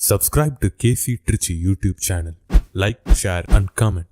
Subscribe to KC Trichy YouTube channel. Like, share and comment.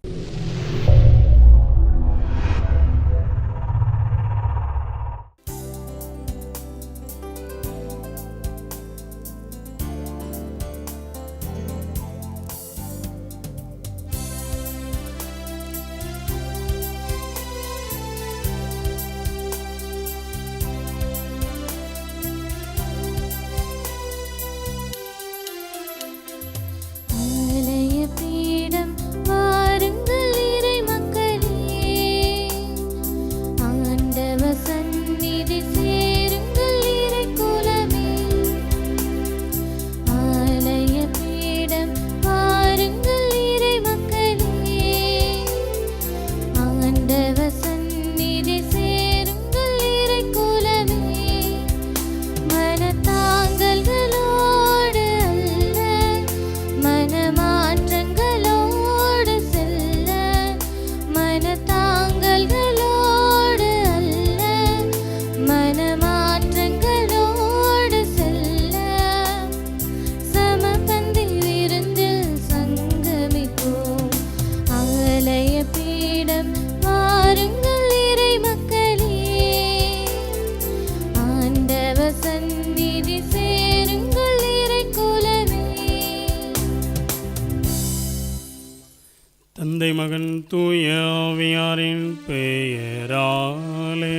தந்தை மகன் தூய ஆவியாரின் பெயராலே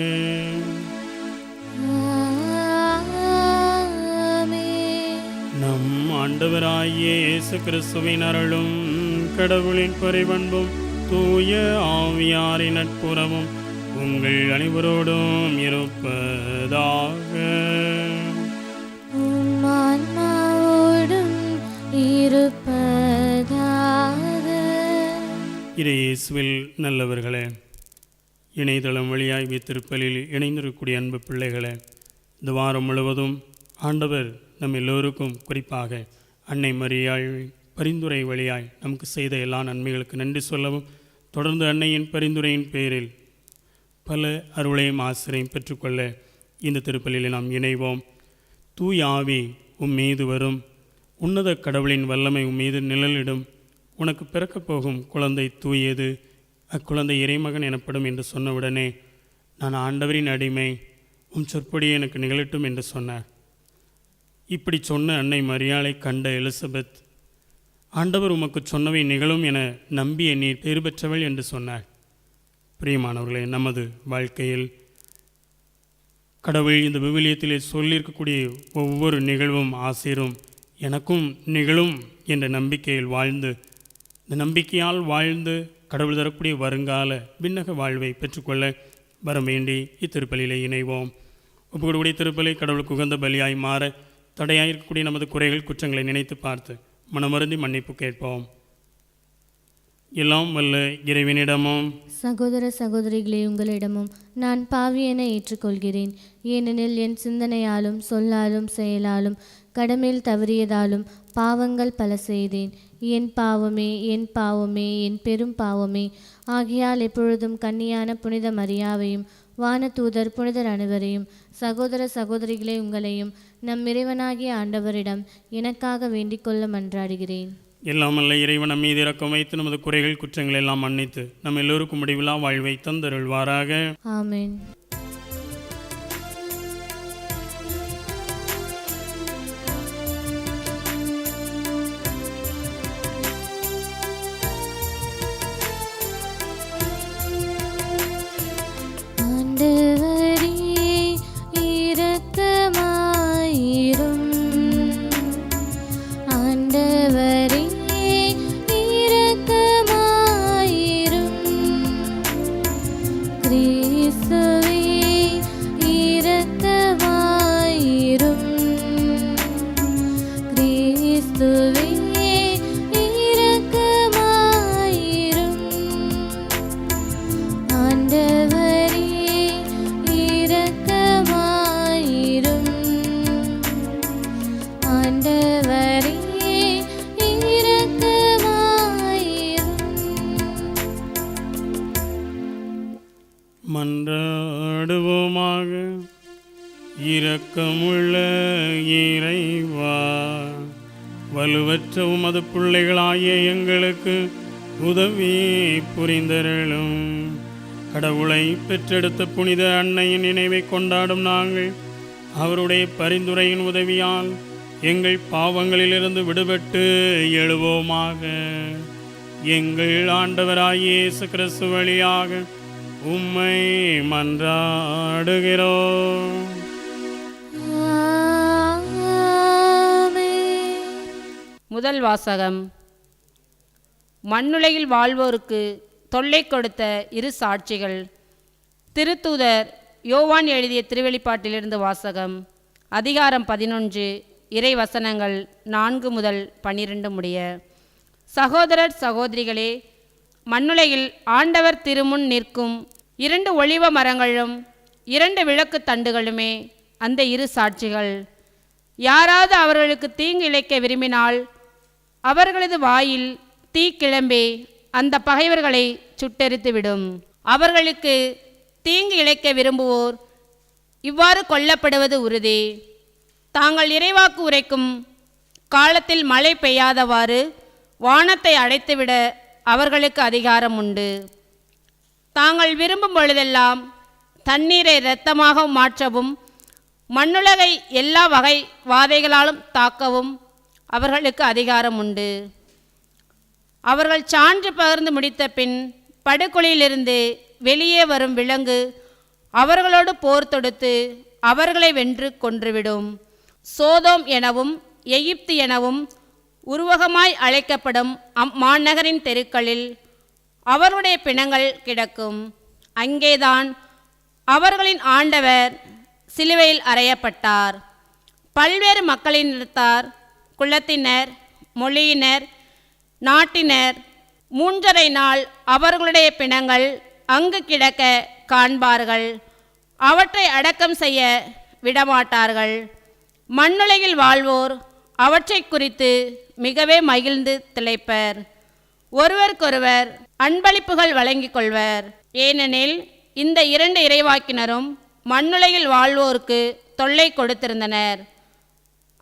நம் ஆண்டவராகிய இயேசு கிறிஸ்துவின் அருளும் கடவுளின் பரிபண்பும் தூய ஆவியாரின் நட்புறவும் உங்கள் அனைவரோடும் இருப்பதாக. இயேசுவில் நல்லவர்களே, இணையதளம் வழியாய் திருப்பலில் இணைந்திருக்கக்கூடிய அன்பு பிள்ளைகளே, இந்த வாரம் முழுவதும் ஆண்டவர் நம் எல்லோருக்கும், குறிப்பாக அன்னை மரியாள் பரிந்துரை வழியாய் நமக்கு செய்த எல்லா நன்மைகளுக்கு நன்றி சொல்லவும், தொடர்ந்து அன்னையின் பரிந்துரையின் பேரில் பல அருளையும் ஆசிரியம் பெற்றுக்கொள்ள இந்த திருப்பலியில் நாம் இணைவோம். தூய ஆவி உம் மீது வரும், உன்னத கடவுளின் வல்லமை உம் மீது நிழலிடும், உனக்கு பிறக்கப் போகும் குழந்தை தூயது, அக்குழந்தை இறைமகன் எனப்படும் என்று சொன்னவுடனே, நான் ஆண்டவரின் அடிமை, உம் சொற்படி எனக்கு நிகழட்டும் என்று சொன்னார். இப்படி சொன்ன அன்னை மரியாளை கண்ட எலிசபெத், ஆண்டவர் உமக்கு சொன்னவை நிகழும் என நம்பிய நீர் பேறு பெற்றவள் என்று சொன்னார். பிரியமானவர்களே, நமது வாழ்க்கையில் கடவுள் இந்த விவிலியத்திலே சொல்லியிருக்கக்கூடிய ஒவ்வொரு நிகழ்வும் ஆசிரும் எனக்கும் நிகழும் என்ற நம்பிக்கையில் வாழ்ந்து, இந்த நம்பிக்கையால் வாழ்ந்து கடவுள் தரக்கூடிய வருங்கால விண்ணக வாழ்வை பெற்றுக்கொள்ள வர வேண்டி இத்திருப்பலியிலே இணைவோம். ஒப்புக்கொடுக்கூடிய திருப்பலி கடவுளுக்கு உகந்த பலியாய் மாற தடையாயிருக்கக்கூடிய நமது குறைகள் குற்றங்களை நினைத்து பார்த்து மனமருந்தி மன்னிப்பு கேட்போம். எல்லாம் வல்ல இறைவனிடமும் சகோதர சகோதரிகளே, உங்களிடமும் நான் பாவி என ஏற்றுக்கொள்கிறேன். ஏனெனில் என் சிந்தனையாலும் சொல்லாலும் செயலாலும் கடமையில் தவறியதாலும் பாவங்கள் பல செய்தேன். என் பாவமே, என் பாவமே, என் பெரும் பாவமே. ஆகையால் எப்பொழுதும் கன்னியான புனித மரியாவையும் வானதூதர் புனிதர் அனைவரையும், சகோதர சகோதரிகளே உங்களையும் நம் இறைவனாகிய ஆண்டவரிடம் எனக்காக வேண்டிக் கொள்ள மன்றாடுகிறேன். எல்லாம் அல்ல இறைவன் நம் மீது இரக்கம் வைத்து நமது குறைகள் குற்றங்கள் எல்லாம் மன்னித்து நம் எல்லோருக்கும் முடிவில்லா வாழ்வை தந்தருள்வாராக. ஆமென். மன்றாடுவோமாக. இரக்கமுள்ள இறைவா, வலுவற்ற உமது பிள்ளைகளாகிய எங்களுக்கு உதவி புரிந்தருளும். கடவுளை பெற்றெடுத்த புனித அன்னையின் நினைவை கொண்டாடும் நாங்கள் அவருடைய பரிந்துரையின் உதவியால் எங்கள் பாவங்களிலிருந்து விடுபட்டு எழுவோமாக. எங்கள் ஆண்டவராகிய இயேசு கிறிஸ்து வழியாக உம்மை மன்றாடுகிறோம். முதல் வாசகம். மண்ணுலகில் வாழ்வோருக்கு தொல்லை கொடுத்த இரு சாட்சிகள். திருத்தூதர் யோவான் எழுதிய திருவெளிப்பாட்டிலிருந்து வாசகம். அதிகாரம் 11, இறை வசனங்கள் 4 முதல் 12 முடிய. சகோதரர் சகோதரிகளே, மண்ணுலகில் ஆண்டவர் திருமுன் நிற்கும் 2 ஒலிவ மரங்களும் 2 விளக்கு தண்டுகளுமே அந்த இரு சாட்சிகள். யாராவது அவர்களுக்கு தீங்கு இழைக்க விரும்பினால் அவர்களது வாயில் தீ கிளம்பி அந்த பகைவர்களை சுட்டெரித்துவிடும். அவர்களுக்கு தீங்கு இழைக்க விரும்புவோர் இவ்வாறு கொல்லப்படுவது உறுதி. தாங்கள் இறைவாக்கு உரைக்கும் காலத்தில் மழை பெய்யாதவாறு வானத்தை அடைத்துவிட அவர்களுக்கு அதிகாரம் உண்டு. தாங்கள் விரும்பும் பொழுதெல்லாம் தண்ணீரை இரத்தமாக மாற்றவும் மண்ணுலகை எல்லா வகை வாதைகளாலும் தாக்கவும் அவர்களுக்கு அதிகாரம் உண்டு. அவர்கள் சான்று பகிர்ந்து முடித்த பின் படுகொலியிலிருந்து வெளியே வரும் விலங்கு அவர்களோடு போர் தொடுத்து அவர்களை வென்று கொன்றுவிடும். சோதோம் எனவும் எகிப்து எனவும் உருவகமாய் அழைக்கப்படும் அம்மாநகரின் தெருக்களில் அவர்களுடைய பிணங்கள் கிடக்கும். அங்கேதான் அவர்களின் ஆண்டவர் சிலுவையில் அறையப்பட்டார். பல்வேறு மக்களினத்தார், குலத்தினர், மொழியினர், நாட்டினர் 3½ நாள் அவர்களுடைய பிணங்கள் அங்கு கிடக்க காண்பார்கள். அவற்றை அடக்கம் செய்ய விடமாட்டார்கள். மண்ணுலகில் வாழ்வோர் அவற்றை குறித்து மிகவே மகிழ்ந்து திளைப்பர். ஒருவருக்கொருவர் அன்பளிப்புகள் வழங்கிக் கொள்வர். ஏனெனில் இந்த 2 இறைவாக்கினரும் மண்ணுலகில் வாழ்வோருக்கு தொல்லை கொடுத்திருந்தனர்.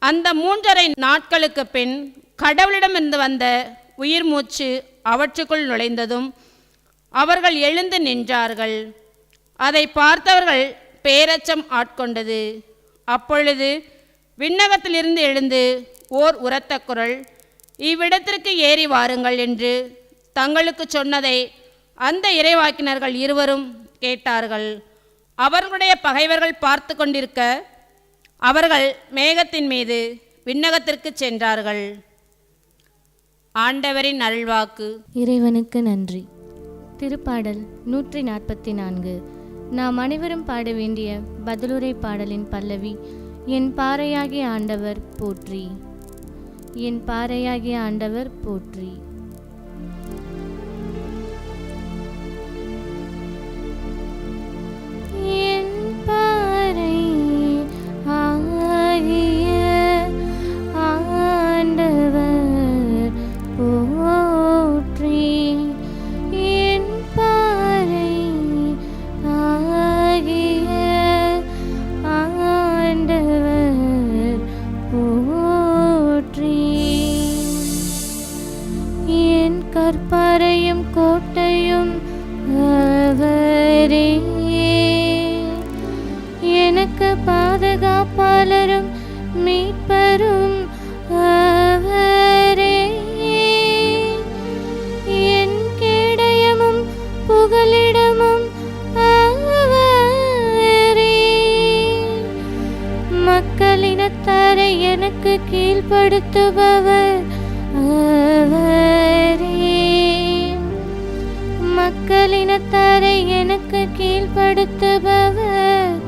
அந்த 3½ நாட்களுக்கு பின் கடவுளிடமிருந்து வந்த உயிர் மூச்சு அவற்றுக்குள் நுழைந்ததும் அவர்கள் எழுந்து நின்றார்கள். அதை பார்த்தவர்கள் பேரச்சம் ஆட்கொண்டது. அப்பொழுது விண்ணகத்திலிருந்து எழுந்து ஓர் உரத்த குரல், இவ்விடத்திற்கு ஏறி வாருங்கள் என்று தங்களுக்கு சொன்னதை அந்த இறைவாக்கினர்கள் இருவரும் கேட்டார்கள். அவர்களுடைய பகைவர்கள் பார்த்து கொண்டிருக்க அவர்கள் மேகத்தின் மீது விண்ணகத்திற்கு சென்றார்கள். ஆண்டவரின் அருள்வாக்கு. இறைவனுக்கு நன்றி. திருப்பாடல் 144. நாம் அனைவரும் பாட வேண்டிய பதிலுரை பாடலின் பல்லவி. என் பாறையாகிய ஆண்டவர் போற்றி, என் பாறையாகிய ஆண்டவர் போற்றி. என் பாறை ஆகிய ஆண்டவர் போற்றி, என் பாறை ஆகிய ஆண்டவர் போற்றி. என் கற்பாரையும் கோட்டையும் அவரே, எனக்கு பாதுகாப்பாளரும் மீட்பரும் அவரே. என் கேடயமும் புகலிடமும் அவரே. மக்களினத்தாரை எனக்கு கீழ்ப்படுத்துபவர் அவரே. மக்களினத்தாரை எனக்கு கீழ்ப்படுத்துபவர்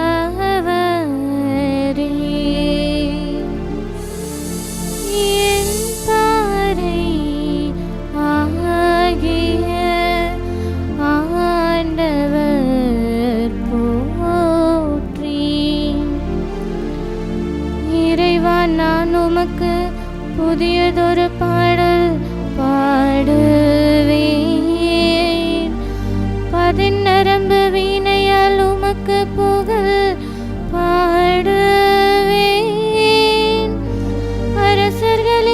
அவரே. என் பாறை ஆகிய ஆண்டவர் போற்றி. இறைவா, நான் உமக்கு புதியதொரு பாடல் பாடுவேன். பதிநரம்பு வீணையால் உமக்கு புகழ் பாடுவேன். அரசர்களின்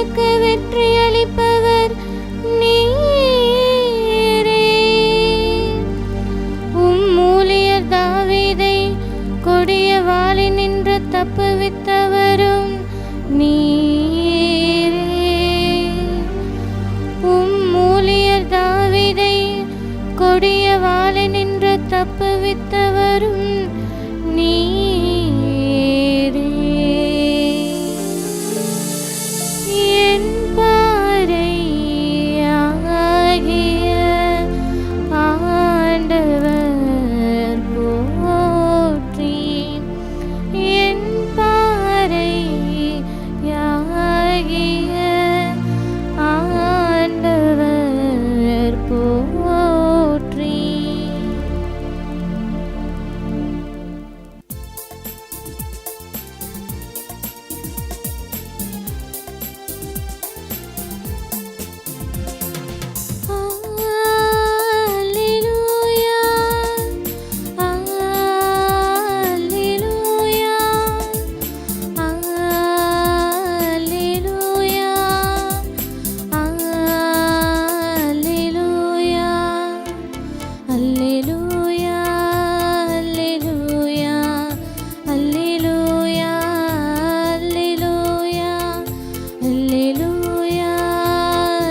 அல்லேலூயா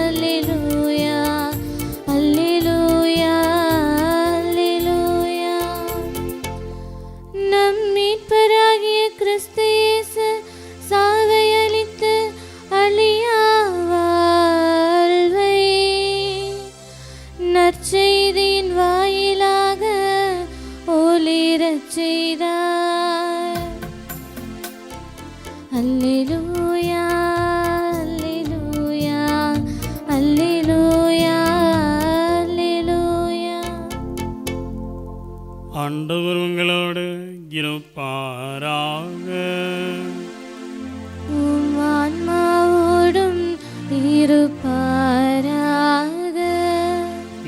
அல்லேலூயா அல்லேலூயா அல்லேலூயா. நம் மீட்பராகிய கிறிஸ்து இயேசு சாவை அளித்து அழியா வாழ்வை நற்செய்தியின் வாயிலாக ஒளிரச் செய்தார். அல்லேலூயா அல்லேலூயா அல்லேலூயா அல்லேலூயா. ஆண்டவர் உங்களோடு இருப்பாராக. உம் ஆன்மாவோடும் இருப்பாராக.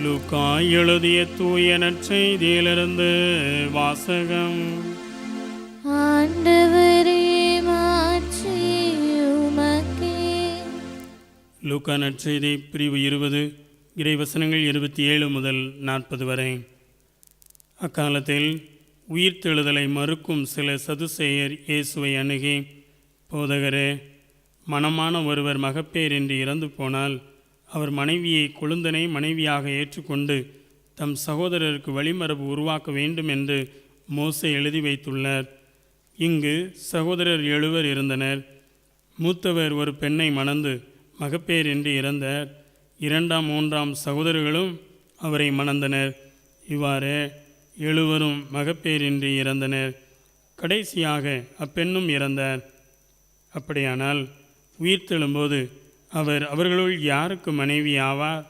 லூக்கா எழுதிய தூய நற்செய்தியிலிருந்து வாசகம். ஆண்டவரே மாட்சி உமக்கே. லூக்கா நற்செய்தி பிரிவு 20 இறைவசனங்கள் 27 முதல் 40 வரை. அக்காலத்தில் உயிர்த்தெழுதலை மறுக்கும் சில சதுசேயர் இயேசுவை அணுகி, போதகரே, மணமான ஒருவர் மகப்பேறின்றி இறந்து போனால் அவர் மனைவியை கொழுந்தனை மனைவியாக ஏற்றுக்கொண்டு தம் சகோதரருக்கு வழிமரபு உருவாக்க வேண்டும் என்று மோசே எழுதி வைத்துள்ளார். இங்கு சகோதரர் 7 இருந்தனர். மூத்தவர் ஒரு பெண்ணை மணந்து மகப்பேறின்றி இறந்தார். 2ஆம் 3ஆம் சகோதரர்களும் அவரை மணந்தனர். இவ்வாறு 7 மகப்பேறின்றி இறந்தனர். கடைசியாக அப்பெண்ணும் இறந்தார். அப்படியானால் உயிர்த்தெழும்போது அவர் அவர்களுள் யாருக்கு மனைவி ஆவார்?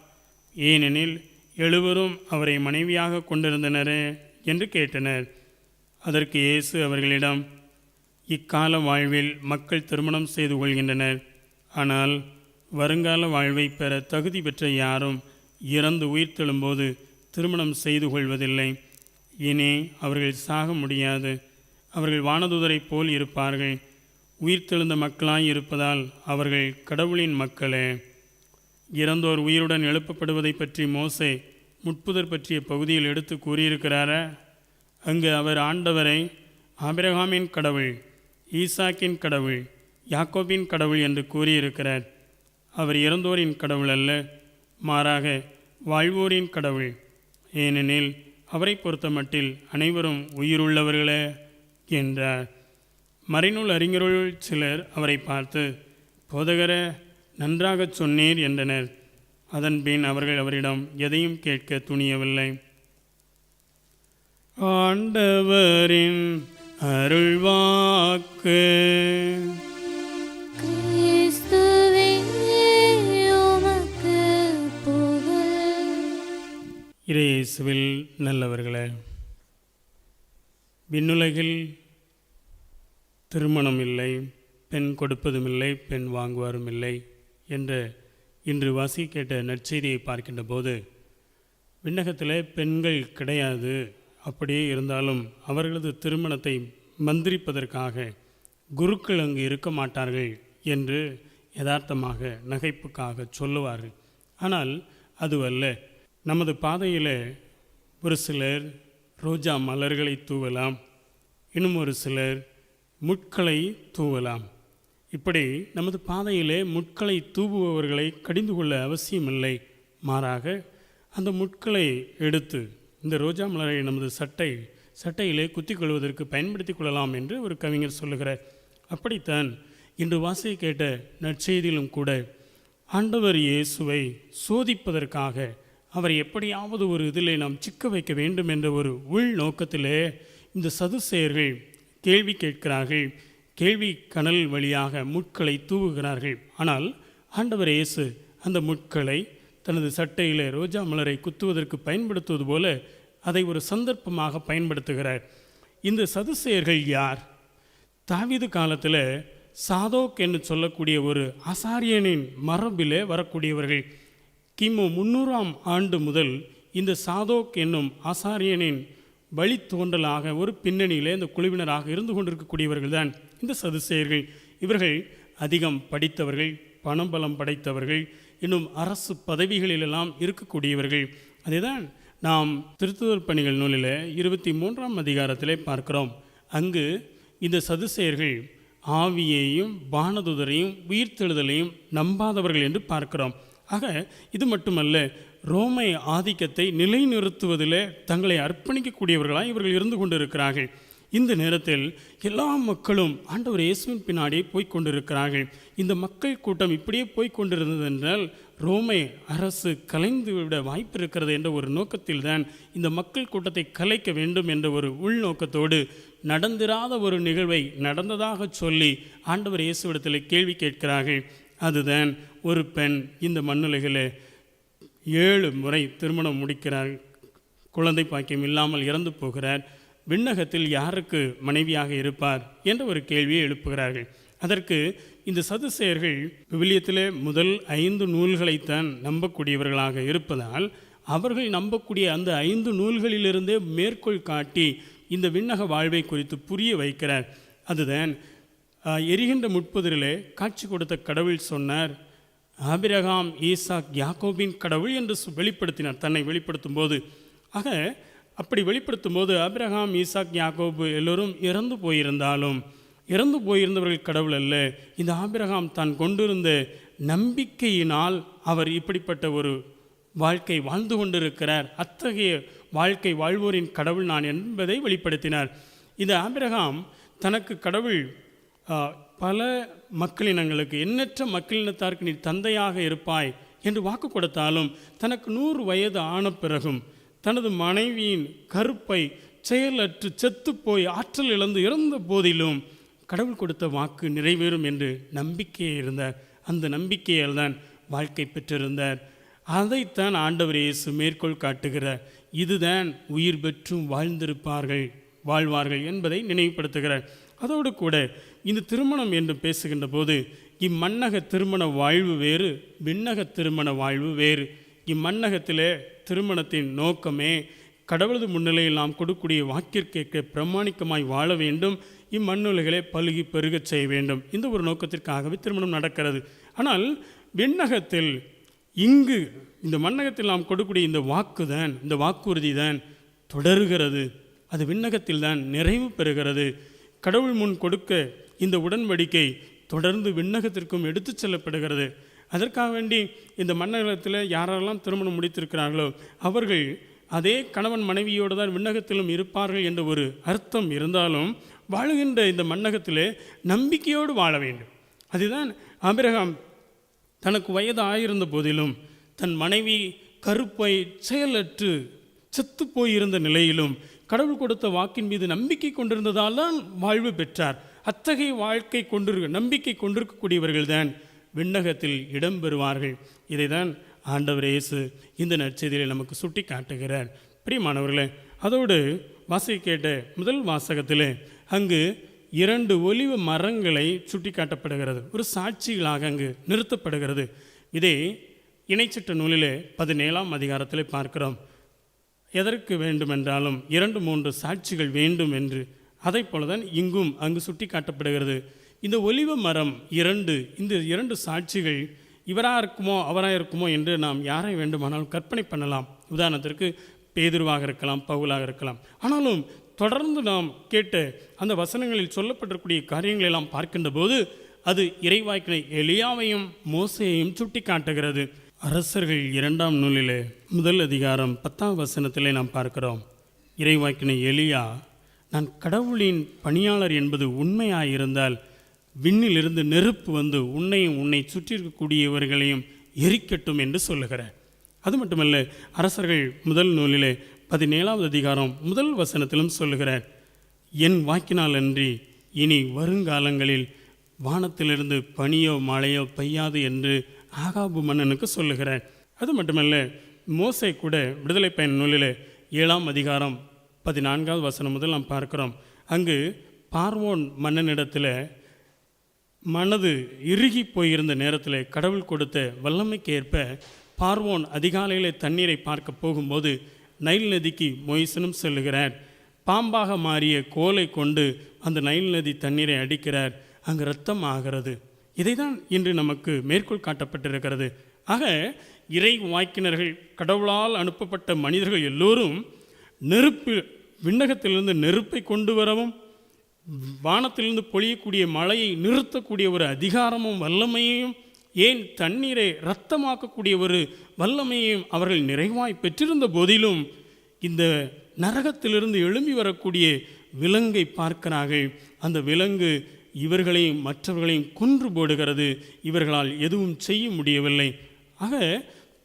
ஏனெனில் 7 அவரை மனைவியாக கொண்டிருந்தனரே என்று கேட்டனர். அதற்கு இயேசு அவர்களிடம், இக்கால வாழ்வில் மக்கள் திருமணம் செய்து கொள்கின்றனர். ஆனால் வருங்கால வாழ்வை பெற தகுதி பெற்ற யாரும் இறந்து உயிர்த்தெழும்போது திருமணம் செய்து கொள்வதில்லை. இனி அவர்கள் சாக முடியாது. அவர்கள் வானதூதரைப் போல் இருப்பார்கள். உயிர்த்தெழுந்த மக்களாய் இருப்பதால் அவர்கள் கடவுளின் மக்களே. இறந்தோர் உயிருடன் எழுப்பப்படுவதை பற்றி மோசே முட்புதர் பற்றிய பகுதியில் எடுத்து கூறியிருக்கிறாரா? அங்கு அவர் ஆண்டவரை ஆபிரகாமின் கடவுள், ஈசாக்கின் கடவுள், யாக்கோபின் கடவுள் என்று கூறியிருக்கிறார். அவர் இறந்தோரின் கடவுள் அல்ல, மாறாக வாழ்வோரின் கடவுள். ஏனெனில் அவரை பொறுத்த மட்டில் அனைவரும் உயிருள்ளவர்களே என்றார். மறைநூல் அறிஞருள் சிலர் அவரை பார்த்து, போதகரே, நன்றாகச் சொன்னீர் என்றனர். அதன்பின் அவர்கள் அவரிடம் எதையும் கேட்க துணியவில்லை. ஆண்டவரின் அருள்வாக்கு. கிறிஸ்துவே உமக்கு புகழ். இயேசுவில் நல்லவர்களே, விண்ணுலகில் திருமணம் இல்லை, பெண் கொடுப்பதும் இல்லை, பெண் வாங்குவாரும் இல்லை என்ற இன்று வாசி கேட்ட நற்செய்தியை பார்க்கின்ற போது, விண்ணகத்தில் பெண்கள் கிடையாது, அப்படியே இருந்தாலும் அவர்களது திருமணத்தை மந்திரிப்பதற்காக குருக்கள் அங்கு இருக்க மாட்டார்கள் என்று யதார்த்தமாக நகைப்புக்காக சொல்லுவார்கள். ஆனால் அதுவல்ல. நமது பாதையில் ஒரு சிலர் ரோஜா மலர்களை தூவலாம், இன்னும் ஒரு சிலர் முட்களை தூவலாம். இப்படி நமது பாதையிலே முட்களை தூவுபவர்களை கடிந்து கொள்ள அவசியமில்லை. மாறாக அந்த முட்களை எடுத்து இந்த ரோஜா மலரை நமது சட்டையிலே குத்தி கொள்வதற்கு பயன்படுத்தி கொள்ளலாம் என்று ஒரு கவிஞர் சொல்லுகிறார். அப்படித்தான் இன்று வாசியை கேட்ட நற்செய்தியிலும் கூட ஆண்டவர் இயேசுவை சோதிப்பதற்காக அவரை எப்படியாவது ஒரு இதிலே நாம் சிக்க வைக்க வேண்டும் என்ற ஒரு உள் நோக்கத்திலே இந்த சதுசேயர்கள் கேள்வி கேட்கிறார்கள். கேள்வி கனல் வழியாக முட்களை தூவுகிறார்கள். ஆனால் ஆண்டவர் இயேசு அந்த முட்களை தனது சட்டையிலே ரோஜா மலரை குத்துவதற்கு பயன்படுத்துவது போல அதை ஒரு சந்தர்ப்பமாக பயன்படுத்துகிறார். இந்த சதுசேயர்கள் யார்? தாவீது காலத்தில் சாதோக் என்று சொல்லக்கூடிய ஒரு ஆசாரியனின் மரபிலே வரக்கூடியவர்கள். கிமு 300ஆம் ஆண்டு முதல் இந்த சாதோக் என்னும் ஆசாரியனின் வழித்தோன்றலாக ஒரு பின்னணியிலே இந்த குழுவினராக இருந்து கொண்டிருக்கக்கூடியவர்கள் தான் இந்த சதுசேயர்கள். இவர்கள் அதிகம் படித்தவர்கள், பணபலம் படைத்தவர்கள், இன்னும் அரசு பதவிகளிலெல்லாம் இருக்கக்கூடியவர்கள். அதேதான் நாம் திருத்துதல் பணிகள் நூலில் 23ஆம் அதிகாரத்திலே பார்க்கிறோம். அங்கு இந்த சதுசேயர்கள் ஆவியையும் வானதுதரையும் உயிர்த்தெழுதலையும் நம்பாதவர்கள் என்று பார்க்கிறோம். ஆக இது மட்டுமல்ல, ரோமை ஆதிக்கத்தை நிலைநிறுத்துவதில் தங்களை அர்ப்பணிக்கக்கூடியவர்களாக இவர்கள் இருந்து கொண்டிருக்கிறார்கள். இந்த நேரத்தில் எல்லா மக்களும் ஆண்டவர் இயேசுவின் பின்னாடியே போய்கொண்டிருக்கிறார்கள். இந்த மக்கள் கூட்டம் இப்படியே போய்கொண்டிருந்தது என்றால் ரோமை அரசு கலைந்துவிட வாய்ப்பு இருக்கிறது என்ற ஒரு நோக்கத்தில் தான் இந்த மக்கள் கூட்டத்தை கலைக்க வேண்டும் என்ற ஒரு உள்நோக்கத்தோடு நடந்திராத ஒரு நிகழ்வை நடந்ததாக சொல்லி ஆண்டவர் இயேசுவிடத்தில் கேள்வி கேட்கிறார்கள். அதுதான், ஒரு பெண் இந்த மண்ணுலகில் 7 முறை திருமணம் முடிக்கிறார், குழந்தை பாக்கியம் இல்லாமல் இறந்து போகிறார், விண்ணகத்தில் யாருக்கு மனைவியாக இருப்பார் என்ற ஒரு கேள்வியை எழுப்புகிறார்கள். அதற்கு இந்த சதுசேயர்கள் விவிலியத்திலே முதல் 5 நூல்களைத்தான் நம்பக்கூடியவர்களாக இருப்பதால் அவர்கள் நம்பக்கூடிய அந்த 5 நூல்களிலிருந்தே மேற்கோள் காட்டி இந்த விண்ணக வாழ்வை குறித்து புரிய வைக்கிறார். அதுதான், எரிகின்ற முட்புதரிலே காட்சி கொடுத்த கடவுள் சொன்னார், ஆபிரகாம், ஈசாக், யாக்கோபின் கடவுள் என்று வெளிப்படுத்தினார் தன்னை வெளிப்படுத்தும் போது. ஆக அப்படி வெளிப்படுத்தும் போது ஆபிரகாம், ஈசாக், யாக்கோபு எல்லோரும் இறந்து போயிருந்தாலும் இறந்து போயிருந்தவர்கள் கடவுள் அல்ல. இந்த ஆபிரகாம் தான் கொண்டிருந்த நம்பிக்கையினால் அவர் இப்படிப்பட்ட ஒரு வாழ்க்கை வாழ்ந்து கொண்டிருக்கிறார், அத்தகைய வாழ்க்கை வாழ்வோரின் கடவுள் நான் என்பதை வெளிப்படுத்தினார். இந்த ஆபிரகாம் தனக்கு கடவுள் பல மக்களினங்களுக்கு, எண்ணற்ற மக்களினத்தாருக்கு நீ தந்தையாக இருப்பாய் என்று வாக்கு கொடுத்தாலும் தனக்கு 100 வயது ஆன பிறகும் தனது மனைவியின் கருப்பை செயலற்று செத்து போய் ஆற்றல் இழந்து இறந்த போதிலும் கடவுள் கொடுத்த வாக்கு நிறைவேறும் என்று நம்பிக்கையே இருந்தார். அந்த நம்பிக்கையால் தான் வாழ்க்கை பெற்றிருந்தார். அதைத்தான் ஆண்டவர் இயேசு மேற்கோள் காட்டுகிறார். இதுதான் உயிர் பெற்றும் வாழ்வார்கள் என்பதை நினைவுபடுத்துகிறார். அதோடு கூட இந்த திருமணம் என்று பேசுகின்ற போது இம்மன்னக திருமண வாழ்வு வேறு, விண்ணக திருமண வாழ்வு வேறு. இம்மன்னகத்திலே திருமணத்தின் நோக்கமே கடவுளது முன்னிலையில் நாம் கொடுக்கக்கூடிய வாக்கிற்கேற்க பிரமாணிக்கமாய் வாழ வேண்டும், இம்மண்ணுலகளை பலுகி பெருகச் செய்ய வேண்டும். இந்த ஒரு நோக்கத்திற்காகவே திருமணம் நடக்கிறது. ஆனால் விண்ணகத்தில் இங்கு இந்த மன்னகத்தில் நாம் கொடுக்கக்கூடிய இந்த வாக்குதான், இந்த வாக்குறுதி தான் தொடர்கிறது. அது விண்ணகத்தில் தான் நிறைவு பெறுகிறது. கடவுள் முன் கொடுக்க இந்த உடன்படிக்கை தொடர்ந்து விண்ணகத்திற்கும் எடுத்து செல்லப்படுகிறது. அதற்காக வேண்டி இந்த மன்னகத்தில் யாரெல்லாம் திருமணம் முடித்திருக்கிறார்களோ அவர்கள் அதே கணவன் மனைவியோடு தான் விண்ணகத்திலும் இருப்பார்கள் என்ற ஒரு அர்த்தம் இருந்தாலும் வாழுகின்ற இந்த மன்னகத்திலே நம்பிக்கையோடு வாழ வேண்டும். அதுதான் ஆபிரகாம் தனக்கு வயது ஆயிருந்த போதிலும் தன் மனைவி கருப்பை செயலற்று செத்து போயிருந்த நிலையிலும் கடவுள் கொடுத்த வாக்கின் மீது நம்பிக்கை கொண்டிருந்ததால் தான் வாழ்வு பெற்றார். அத்தகைய வாழ்க்கை நம்பிக்கை கொண்டிருக்கக்கூடியவர்கள் தான் விண்ணகத்தில் இடம்பெறுவார்கள். இதை தான் ஆண்டவர் இயேசு இந்த நற்செய்தியை நமக்கு சுட்டி காட்டுகிறார். பிரியமானவர்களே, அதோடு வாசிக்க கேட்ட முதல் வாசகத்தில் அங்கு 2 ஒலிவ மரங்களை சுட்டி காட்டப்படுகிறது, ஒரு சாட்சிகளாக அங்கு நிறுத்தப்படுகிறது. இதே இணைச்சட்ட நூலிலே 17ஆம் அதிகாரத்தில் பார்க்கிறோம். எதற்கு வேண்டுமென்றாலும் 2-3 சாட்சிகள் வேண்டும் என்று. அதை போலதான் இங்கும் அங்கு சுட்டி காட்டப்படுகிறது. இந்த ஒலிவ மரம் 2, இந்த 2 சாட்சிகள் இவராக இருக்குமோ அவராக இருக்குமோ என்று நாம் யாரை வேண்டுமானாலும் கற்பனை பண்ணலாம். உதாரணத்திற்கு பேதுருவாக இருக்கலாம், பவுலாக இருக்கலாம். ஆனாலும் தொடர்ந்து நாம் கேட்ட அந்த வசனங்களில் சொல்லப்பட்டிருக்கூடிய காரியங்களை எல்லாம் பார்க்கின்ற போது அது இறைவாக்கினை எலியாவையும் மோசேயையும் சுட்டி காட்டுகிறது. அரசர்கள் 2ஆம் நூலிலே முதல் அதிகாரம் 10ஆம் வசனத்திலே நாம் பார்க்கிறோம். இறைவாக்கினை எலியா, நான் கடவுளின் பணியாளர் என்பது உண்மையாயிருந்தால் விண்ணிலிருந்து நெருப்பு வந்து உன்னையும் உன்னை சுற்றி இருக்கக்கூடியவர்களையும் எரிக்கட்டும் என்று சொல்லுகிறார். அது மட்டுமல்ல, அரசர்கள் முதல் நூலிலே 17ஆவது அதிகாரம் முதல் வசனத்திலும் சொல்லுகிறார், என் வாக்கினால் அன்றி இனி வருங்காலங்களில் வானத்திலிருந்து பனியோ மழையோ பெய்யாது என்று ஆகாபு மன்னனுக்கு சொல்லுகிறார். அது மட்டுமல்ல, மோசே கூட விடுதலை பயன் நூலில் 7ஆம் அதிகாரம் 14ஆவது வசனம் முதல் நாம் பார்க்கிறோம். அங்கு பார்வோன் மன்னனிடத்தில் மனது இறுகி போயிருந்த நேரத்தில் கடவுள் கொடுத்த வல்லமைக்கு ஏற்ப பார்வோன் அதிகாலையில் தண்ணீரை பார்க்க போகும்போது நைல் நதிக்கு மொய்சனும் செல்லுகிறார். பாம்பாக மாறிய கோலை கொண்டு அந்த நைல் நதி தண்ணீரை அடிக்கிறார். அங்கு இரத்தம் ஆகிறது. இதை தான் இன்று நமக்கு மேற்கோள் காட்டப்பட்டிருக்கிறது. ஆக இறை வாக்கினர்கள், கடவுளால் அனுப்பப்பட்ட மனிதர்கள் எல்லோரும் விண்ணகத்திலிருந்து நெருப்பை கொண்டு வரவும் வானத்திலிருந்து பொழியக்கூடிய மழையை நிறுத்தக்கூடிய ஒரு அதிகாரமும் வல்லமையையும், ஏன் தண்ணீரை இரத்தமாக்கக்கூடிய ஒரு வல்லமையையும் அவர்கள் நிறைவாய் பெற்றிருந்த போதிலும் இந்த நரகத்திலிருந்து எழும்பி வரக்கூடிய விலங்கை பார்க்கிறார்கள். அந்த விலங்கு இவர்களையும் மற்றவர்களையும் கொன்று போடுகிறது. இவர்களால் எதுவும் செய்ய முடியவில்லை. ஆக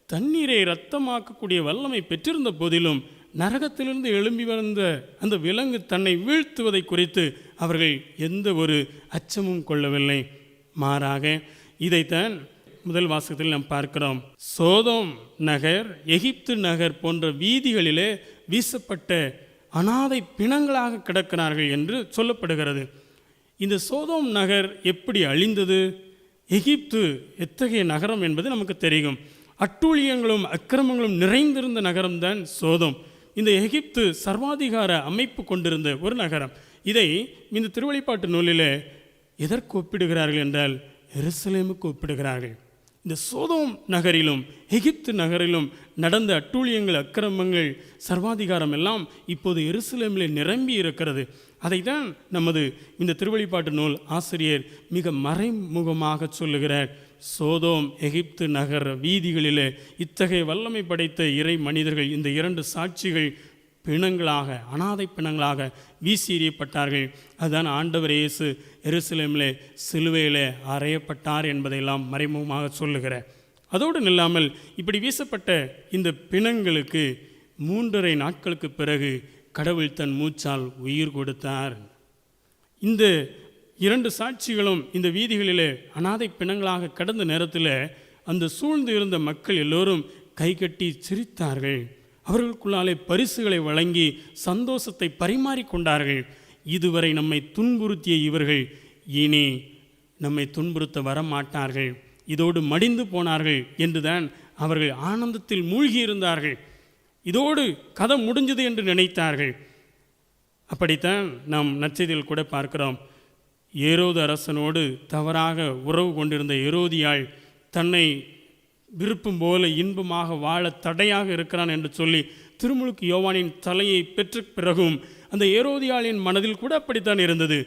தண்ணீரை இரத்தமாக்கக்கூடிய வல்லமை பெற்றிருந்த போதிலும் நரகத்திலிருந்து எழும்பி வந்த அந்த விலங்கு தன்னை வீழ்த்துவதை குறித்து அவர்கள் எந்த ஒரு அச்சமும் கொள்ளவில்லை. மாறாக இதைத்தான் முதல் வாசகத்தில் நாம் பார்க்கிறோம். சோதோம் நகர், எகிப்து நகர் போன்ற வீதிகளிலே வீசப்பட்ட அனாதை பிணங்களாக கிடக்கிறார்கள் என்று சொல்லப்படுகிறது. இந்த சோதோம் நகர் எப்படி அழிந்தது? எகிப்து எத்தகைய நகரம் என்பது நமக்கு தெரியும். அட்டூழியங்களும் அக்கிரமங்களும் நிறைந்திருந்த நகரம்தான் சோதோம். இந்த எகிப்து சர்வாதிகார அமைப்பு கொண்டிருந்த ஒரு நகரம். இதை இந்த திருவெளிப்பாட்டு நூலில் எதற்கு ஒப்பிடுகிறார்கள் என்றால் எருசலேமுக்கு ஒப்பிடுகிறார்கள். இந்த சோதோம் நகரிலும் எகிப்து நகரிலும் நடந்த அட்டூழியங்கள், அக்கிரமங்கள், சர்வாதிகாரம் எல்லாம் இப்போது எருசலேமில் நிரம்பி இருக்கிறது. அதைத்தான் நமது இந்த திருவெளிப்பாட்டு நூல் ஆசிரியர் மிக மறைமுகமாக சொல்லுகிறார். சோதோம் எகிப்து நகர வீதிகளிலே இத்தகைய வல்லமை படைத்த இறை மனிதர்கள், இந்த இரண்டு சாட்சிகள் பிணங்களாக, அனாதை பிணங்களாக வீசி எறியப்பட்டார்கள். அதுதான் ஆண்டவர் இயேசு எருசலேமிலே சிலுவையிலே அறையப்பட்டார் என்பதையெல்லாம் மறைமுகமாக சொல்லுகிறார். அதோடு நில்லாமல் இப்படி வீசப்பட்ட இந்த பிணங்களுக்கு 3.5 நாட்களுக்கு பிறகு கடவுள் தன் மூச்சால் உயிர் கொடுத்தார். இந்த 2 சாட்சிகளும் இந்த வீதிகளிலே அனாதை பிணங்களாக கடந்த நேரத்தில் அந்த சூழ்ந்து இருந்த மக்கள் எல்லோரும் கைகட்டி சிரித்தார்கள். அவர்களுக்குள்ளாலே பரிசுகளை வழங்கி சந்தோஷத்தை பரிமாறிக்கொண்டார்கள். இதுவரை நம்மை துன்புறுத்திய இவர்கள் இனி நம்மை துன்புறுத்த வரமாட்டார்கள், இதோடு மடிந்து போனார்கள் என்றுதான் அவர்கள் ஆனந்தத்தில் மூழ்கி இருந்தார்கள். இதோடு கதை முடிஞ்சது என்று நினைத்தார்கள். அப்படித்தான் நாம் நற்செய்தியில் கூட பார்க்கிறோம். ஏரோது அரசனோடு தவறாக உறவு கொண்டிருந்த ஏரோதியாள் தன்னை விருப்பம் போல இன்பமாக வாழ தடையாக இருக்கிறான் என்று சொல்லி திருமுழுக்கு யோவானின் தலையை பெற்ற பிறகும் அந்த ஏரோதியாளின் மனதில் கூட அப்படித்தான் இருந்தது.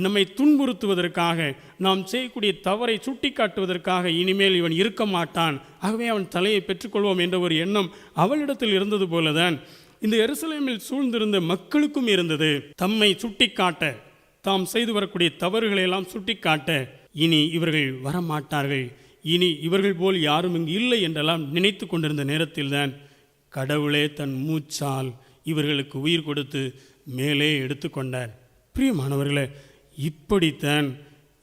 நம்மை துன்புறுத்துவதற்காக, நாம் செய்யக்கூடிய தவறை சுட்டி காட்டுவதற்காக இனிமேல் இவன் இருக்க மாட்டான், ஆகவே அவன் தலையை பெற்றுக்கொள்வோம் என்ற ஒரு எண்ணம் அவளிடத்தில் இருந்தது போலதான் இந்த எருசலேமில் சூழ்ந்திருந்த மக்களுக்கும் இருந்தது. தம்மை சுட்டி காட்ட, தாம் செய்து வரக்கூடிய தவறுகளை எல்லாம் சுட்டி காட்ட இனி இவர்கள் வரமாட்டார்கள், இனி இவர்கள் போல் யாரும் இங்கு இல்லை என்றெல்லாம் நினைத்து கொண்டிருந்த நேரத்தில்தான் கடவுளே தன் மூச்சால் இவர்களுக்கு உயிர் கொடுத்து மேலே எடுத்துக்கொண்டார். பிரியமானவர்களே, இப்படித்தான்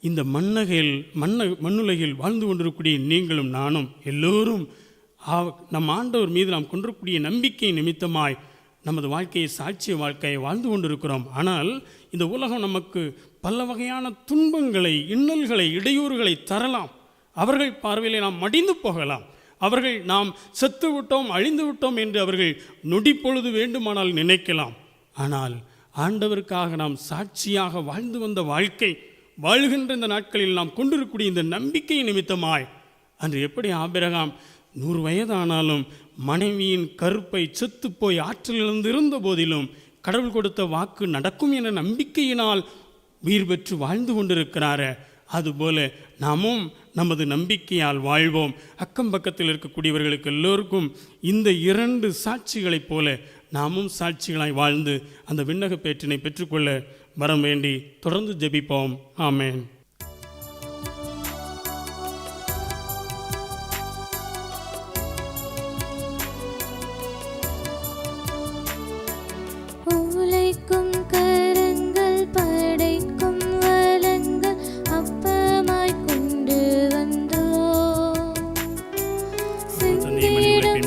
இந்த மண்ணுலகில் வாழ்ந்து கொண்டிருக்கக்கூடிய நீங்களும் நானும் எல்லோரும் நம் ஆண்டவர் மீது நாம் கொண்டிருக்கக்கூடிய நம்பிக்கை நிமித்தமாய் நமது வாழ்க்கையை, சாட்சிய வாழ்க்கையை வாழ்ந்து கொண்டிருக்கிறோம். ஆனால் இந்த உலகம் நமக்கு பல வகையான துன்பங்களை, இன்னல்களை, இடையூறுகளை தரலாம். அவர்கள் பார்வையிலே நாம் மடிந்து போகலாம். அவர்கள் நாம் செத்து விட்டோம், அழிந்து விட்டோம் என்று அவர்கள் நொடி பொழுது வேண்டுமானால் நினைக்கலாம். ஆனால் ஆண்டவருக்காக நாம் சாட்சியாக வாழ்ந்து வந்த வாழ்க்கை, வாழ்கின்ற இந்த நாட்களில் நாம் கொண்டிருக்கக்கூடிய இந்த நம்பிக்கை நிமித்தமாய் அன்று எப்படி ஆபிரகாம் 100 வயதானாலும் மனைவியின் கருப்பை செத்து போய் ஆற்றிலிருந்து இருந்த போதிலும் கடவுள் கொடுத்த வாக்கு நடக்கும் என்ற நம்பிக்கையினால் உயிர் பெற்று வாழ்ந்து கொண்டிருக்கிறாரே, அதுபோல நாமும் நமது நம்பிக்கையால் வாழ்வோம். அக்கம் பக்கத்தில் இருக்கக்கூடியவர்களுக்கு எல்லோருக்கும் இந்த 2 சாட்சிகளைப் போல நாமும் சாட்சிகளாய் வாழ்ந்து அந்த விண்ணக பேற்றினை பெற்றுக்கொள்ள வரம் வேண்டி தொடர்ந்து ஜெபிப்போம். ஆமென். உழைக்கும் கரங்கள் படைக்கும் வளங்கள் அப்பமாய் கொண்டு வந்தோம். சிந்திடும்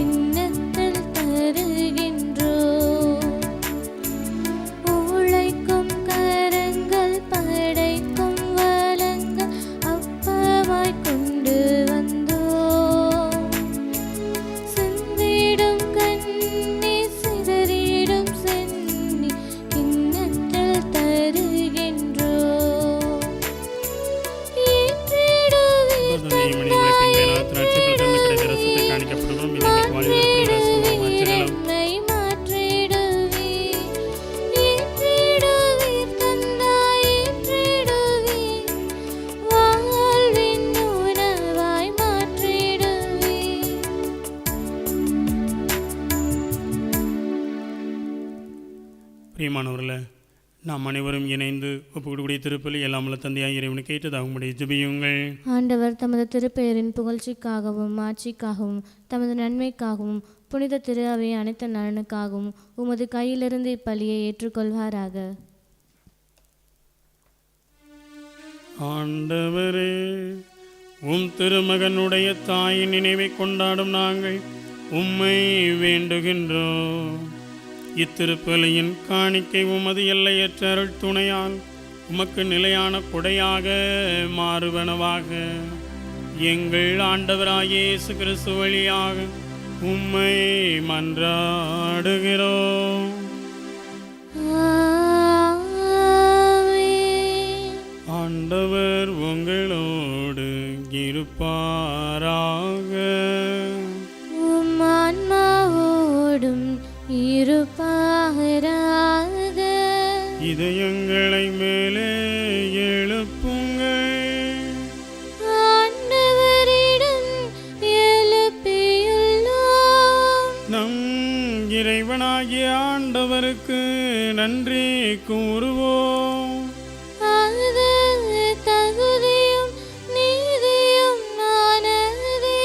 இன்னத்தில் தருகின்றோம். நாம் அனைவரும் இணைந்து ஒப்புக்கூடிய திருப்பலி எல்லாம் உள்ள தந்தையாய் இறைவனுக்கு ஏற்றதாகும்படி ஜெபியுங்கள். ஆண்டவர் தமது திருப்பெயரின் புகழ்ச்சிக்காகவும் ஆட்சிக்காகவும் தமது நன்மைக்காகவும் புனித திரு அவை அனைத்து நலனுக்காகவும் உமது கையிலிருந்து இப்பலியை ஏற்றுக்கொள்வாராக. ஆண்டவரே, உம் திருமகனுடைய தாயின் நினைவை கொண்டாடும் நாங்கள் உம்மை வேண்டுகின்றோம். இத்திருப்பலியின் காணிக்கை உமது எல்லையற்ற அருள் துணையால் உமக்கு நிலையான கொடையாக மாறுவனவாக. எங்கள் ஆண்டவராகிய இயேசு கிறிஸ்து வழியாக உம்மை மன்றாடுகிறோம். ஆண்டவர் உங்களோடு இருப்பாராக. ஆன்மாவோடும் இருப்பாராக. இதயங்களை மேலே எழுப்புங்கள். ஆண்டவரிடம் எழுப்பியுள்ளோம். நம் இறைவனாகிய ஆண்டவருக்கு நன்றி கூறுவோம். அது தகுதியும் நீதியும் ஆனதே.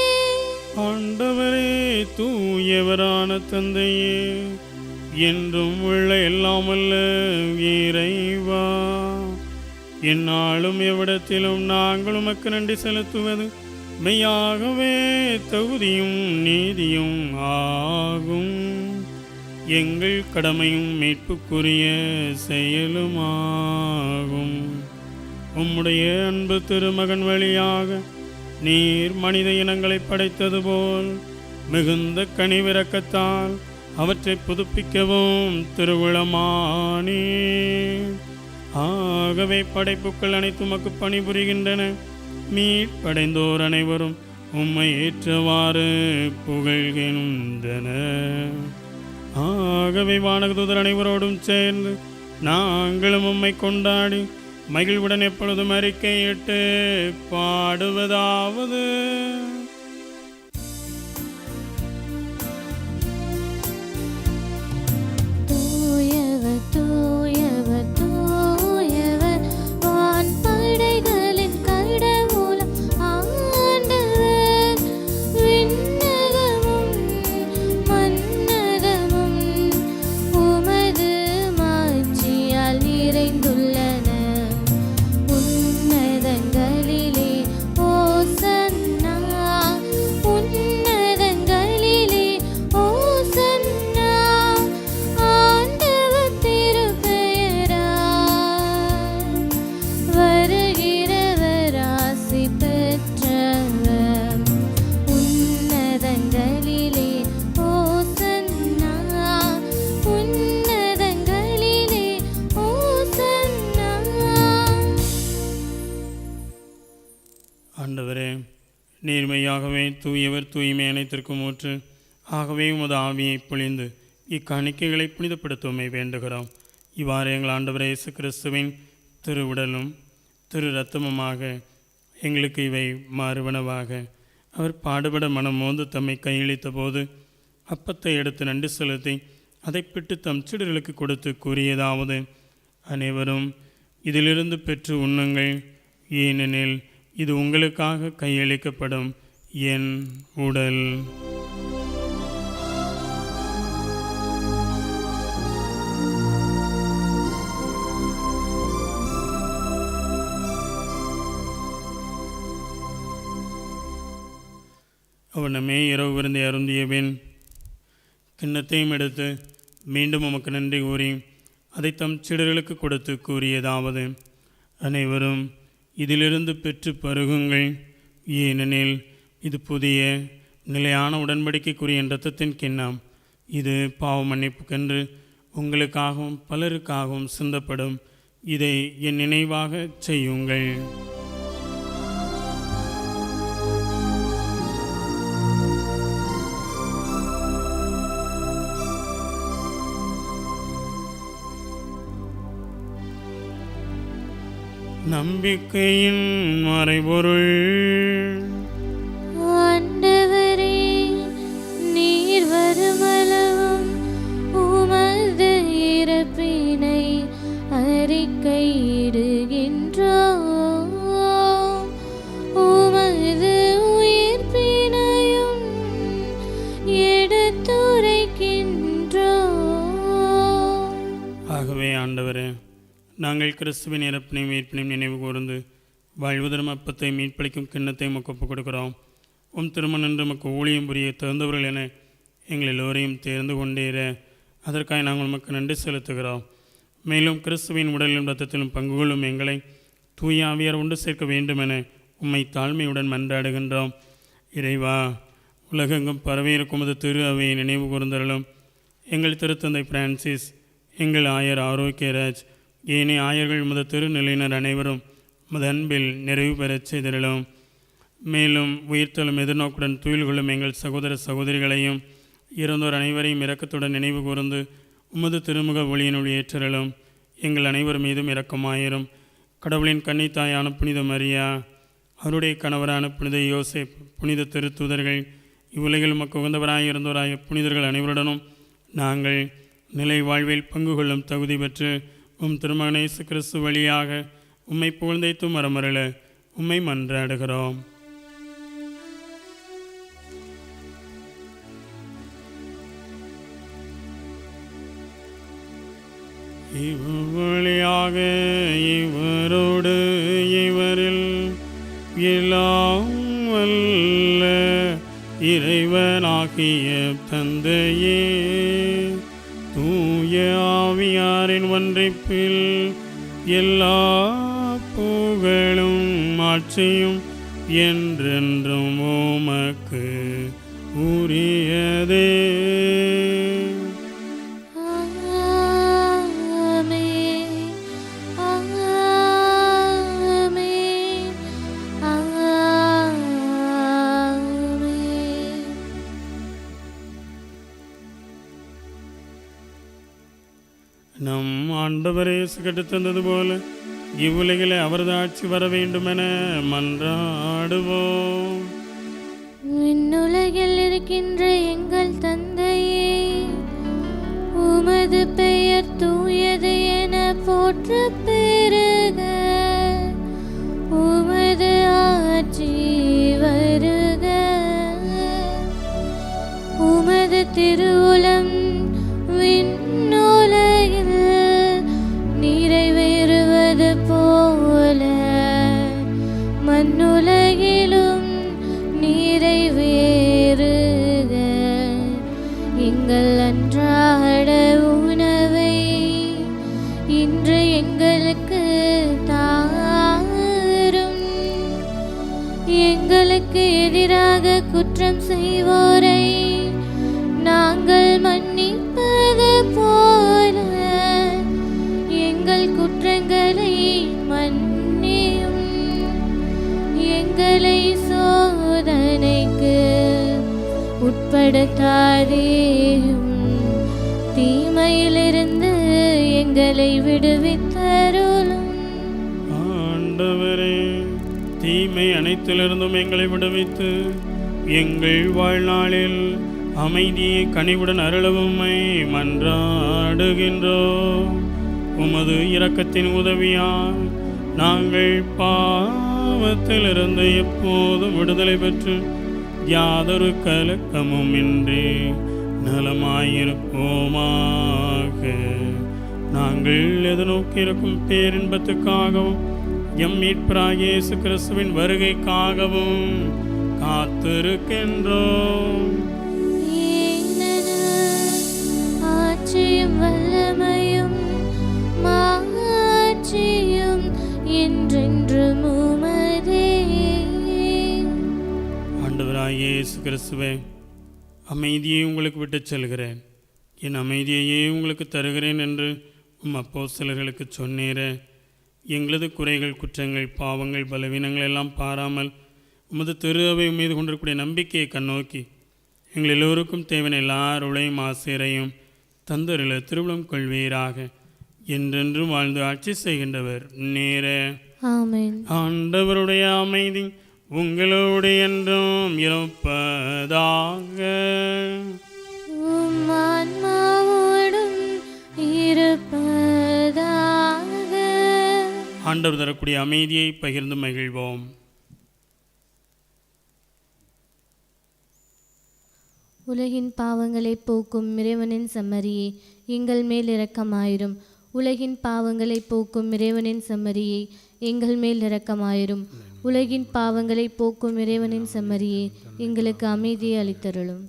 ஆண்டவரே, தூயவரான தந்தையே, என்றும் உள்ள எல்லாமல்ல இறைவா, எந்நாளும் எவ்விடத்திலும் நாங்கள் உமக்கு நன்றி செலுத்துவது மெய்யாகவே தகுதியும் நீதியும் ஆகும். எங்கள் கடமையும் மீட்புக்குரிய செயலுமாகும். உம்முடைய அன்பு திருமகன் வழியாக நீர் மனித இனங்களை படைத்தது போல் மிகுந்த கனிவிரக்கத்தால் அவற்றை புதுப்பிக்கவும் திருவுளமானே. ஆகவே படைப்புக்கள் அனைத்து உமக்கு பணிபுரிகின்றன. மீட்படைந்தோர் அனைவரும் உம்மை ஏற்றவாறு புகழ்கின்றன. ஆகவே வானதூதர் அனைவரோடும் சேர்ந்து நாங்களும் உம்மை கொண்டாடி மகிழ்வுடன் எப்பொழுதும் அறிக்கையிட்டு பாடுவதாவது: தூயவர் தூயவர் தூயவர் வான்படைகளின் கடவுளம் ஆண்டவர். விண்ணகமும் மண்ணகமும் உமது மாட்சியால் நிறைந்துள்ளன. உன்னதங்களிலே ஓசன்னா, உன்னதங்களிலே ஓசன்னா. ஆண்டவர் திருப்பெயரால் வருகிறவர் ஆசி பெற்றவர். உன்னதங்களிலே ஓசன்னா, உன்னதங்களிலே ஓசன்னா. ஆண்டவரே, நேர்மையாகவே தூயவர், தூய்மை அனைத்திற்கும் ஊற்று. ஆகவே உமது ஆவியை பொழிந்து இக்காணிக்கைகளை புனிதப்படுத்துவமை வேண்டுகிறோம். இவ்வாறு எங்கள் ஆண்டவர் இயேசு கிறிஸ்துவின் திருவுடலும் திரு இரத்தமுமாக எங்களுக்கு இவை மாறுவனவாக. அவர் பாடுபட மனம் மோந்து தம்மை கையளித்த போது அப்பத்தை எடுத்து நன்றி செலுத்தி அதை பிட்டு தம் சீடர்களுக்கு கொடுத்து கூறியதாவது: அனைவரும் இதிலிருந்து பெற்று உண்ணுங்கள், ஏனெனில் இது உங்களுக்காக கையளிக்கப்படும் என் உடல். அவனமே இரவு விருந்தை அருந்திய பின் கிண்ணத்தையும் எடுத்து மீண்டும் உமக்கு நன்றி கூறி அதை தம் சீடர்களுக்கு கொடுத்து கூறியதாவது: அனைவரும் இதிலிருந்து பெற்று பருகுங்கள், ஏனெனில் இது புதிய நிலையான உடன்படிக்கைக்குரிய என் இரத்தத்தின் கிண்ணம். இது பாவ மன்னிப்புக்கென்று உங்களுக்காகவும் பலருக்காகவும் சிந்தப்படும். இதை என் நினைவாக செய்யுங்கள். நம்பிக்கையின் மறைபொருள். ஆண்டவரே, நீர் வருமளவும் உமது இறப்பினை கிறிஸ்துவின் இறப்பினையும் மீட்பினையும் நினைவு கூர்ந்து வாழ்வதரும் அப்பத்தை மீட்பளிக்கும் கிண்ணத்தை உமக்கு ஒப்புக் கொடுக்கிறோம். உம் திருமணன்று நமக்கு ஊழியம் புரிய தகுந்தவர்கள் என எங்கள் எல்லோரையும் தேர்ந்து கொண்டேற அதற்காக நாங்கள் உமக்கு நன்றி செலுத்துகிறோம். மேலும் கிறிஸ்துவின் உடலிலும் இரத்தத்திலும் பங்கு கொள்ளும் எங்களை தூய ஆவியார் ஒன்று சேர்க்க வேண்டுமென உம்மை தாழ்மையுடன் மன்றாடுகின்றோம். இறைவா, உலகெங்கும் பரவியிருக்கும் அது திரு அவையை நினைவு கூர்ந்தருளும். எங்கள் திருத்தந்தை பிரான்சிஸ், எங்கள் ஆயர் ஆரோக்கியராஜ், ஏனைய ஆயர்கள் உமது திருநிலையினர் அனைவரும் உமது அன்பில் நிறைவு பெறச் செய்திருளும். மேலும் உயிர்த்தலும் எதிர்நோக்குடன் துயில் கொள்ளும் எங்கள் சகோதர சகோதரிகளையும் இறந்தோர் அனைவரையும் இரக்கத்துடன் நினைவு கூர்ந்து உமது திருமுக ஒளியினுள் ஏற்றலும். எங்கள் அனைவர் மீதும் இரக்கமாயிரும். கடவுளின் கன்னித்தாயான புனித மரியா, அவருடைய கணவரான புனித யோசேப், புனித திருத்தூதர்கள், இவ்வுலகில் உமக்கு உகந்தவராய் இருந்தோராய புனிதர்கள் அனைவருடனும் நாங்கள் நிலை வாழ்வில் பங்கு கொள்ளும் தகுதி பெற்று உம் திருமகன் இயேசு கிறிஸ்து வழியாக உம்மை புகழ்ந்தைத்து மரமருள உம்மை மன்றாடுகிறோம். இவ்வழியாக இவரோடு இவரில் எல்லாம் வல்ல இறைவனாகிய தந்தையே, தூய ஆவியாரின் ஒன்றிப்பில் எல்லா புகழும் ஆட்சியும் என்றென்றும் உமக்கு உரியதே. நம் ஆண்டவர் இயேசு கற்றுத்தந்தது போல இவ்வுலகிலே அவரது ஆட்சி வர வேண்டுமென மன்றாடுவோம். விண்ணுலகில் இருக்கின்ற எங்கள் தந்தையே, உமது பெயர் தூயது என போற்று பெறுக. உமது ஆட்சி வருக. உமது திருவுளம் விண்ணுலகில் நிறைவேறுவது போல மண்ணுலகிலும் நிறைவேறுக. எங்கள் அன்றாட உணவை இன்று எங்களுக்கு தாரும். எங்களுக்கு எதிராக குற்றம் செய்வோரை நாங்கள் மன்னிப்பது போல எங்கள் குற்றங்களை மன்னியும். எங்களை சோதனைக்கு உட்படுத்தாதேயும், தீமையிலிருந்து எங்களை விடுவித்தருளும். ஆண்டவரே, தீமை அனைத்திலிருந்தும் எங்களை விடுவித்து எங்கள் வாழ்நாளில் அமைதியை கனிவுடன் அருளவுமை மன்றாடுகின்றோம். உமது இரக்கத்தின் உதவியால் நாங்கள் பாவத்திலிருந்து எப்போதும் விடுதலை பெற்று யாதொரு கலக்கமும் இன்றி நலமாயிருப்போமாக. நாங்கள் எதிர்நோக்கி இருக்கும் பேரின்பத்துக்காகவும் எம் மீட்பராகிய இயேசு கிறிஸ்துவின் வருகைக்காகவும் காத்திருக்கின்றோம். ஆட்சியும் வல்லமையும் மாட்சியும் என்றென்றும் உமதே. ஆண்டவராகிய இயேசு கிறிஸ்துவே, அமைதியை உங்களுக்கு விட்டுச் செல்கிறேன், என் அமைதியையே உங்களுக்கு தருகிறேன் என்று உம் அப்போஸ்தலர்களுக்கு சொன்னீரே. எங்களது குறைகள், குற்றங்கள், பாவங்கள், பலவீனங்கள் எல்லாம் பாராமல் உமது திரு அவை மீது கொண்டிருக்கூடிய நம்பிக்கையை கண்ணோக்கி எங்கள் எல்லோருக்கும் தேவையான எல்லா அருளையும் ஆசிரியரையும் தந்தரில் திருவிழம் கொள்வீராக. என்றென்றும் வாழ்ந்து ஆட்சி செய்கின்றவர் நேரே. ஆமென். ஆண்டவருடைய அமைதி உங்களோடு என்றும் இருப்பதாக. உம் ஆன்மாவோடும் இருப்பதாக. ஆண்டவர் தரக்கூடிய அமைதியை பகிர்ந்து மகிழ்வோம். உலகின் பாவங்களை போக்கும் இறைவனின் செம்மறியே, எங்கள் மேல் இரக்கமாயிரும். உலகின் பாவங்களை போக்கும் இறைவனின் செம்மறியே, எங்கள் மேல் இரக்கமாயிரும். உலகின் பாவங்களை போக்கும் இறைவனின் செம்மறியே, எங்களுக்கு அமைதியை அளித்தருளும்.